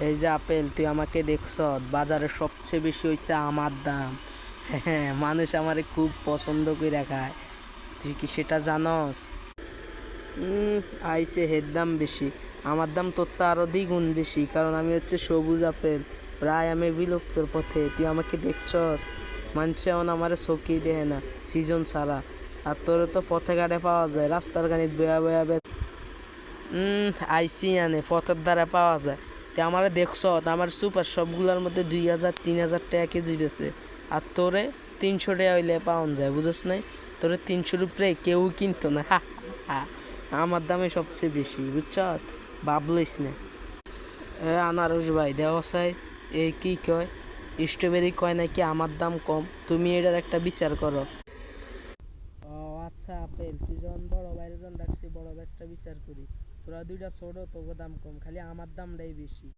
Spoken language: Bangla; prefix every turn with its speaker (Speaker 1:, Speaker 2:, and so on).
Speaker 1: এই যে আপেল, তুই আমাকে দেখছ, বাজারে সবচেয়ে বেশি হইছে আমার দাম। হ্যাঁ, মানুষ আমারে খুব পছন্দ করে খায়। তুই কি সেটা জানস? উম, আইসে হের দাম বেশি। আমার দাম তোর তো আরো দ্বিগুণ বেশি, কারণ আমি হচ্ছে সবুজ আপেল। প্রায় আমি বিলুপ্তর পথে, তুই আমাকে দেখছস? মানুষে এখন আমারে চোখেই দেখে না সিজন ছাড়া। আর তোরে তো পথে ঘাটে পাওয়া যায়, রাস্তার গানিত বয়া বয়া আইসি আনে পথের দ্বারা পাওয়া যায়। তে আমারে দেখছ, আমার সুপার সবগুলোর মধ্যে 2,000 3,000 টাকা কেজি বেছে। আর তোরে 300 টাকা হইলে পাওয়া যায়, বুঝছ নাই? তোরে 300-র উপরে কেউ কিনতো না। আমার দামে সবচেয়ে বেশি, বুঝছ? ভাবলইস না। আনারস ভাই দেওয়া চাই, এ কি কয়? স্ট্রবেরি কয় নাকি আমার দাম কম, তুমি এটার একটা বিচার করো। ও আচ্ছা আপেল, তুই যখন বড় ভাইয়ের যখন ডাকছি, বড় ভাই একটা বিচার করি। তোরা দুইটা ছোট, তোকে দাম কম, খালি আমার দামটাই বেশি।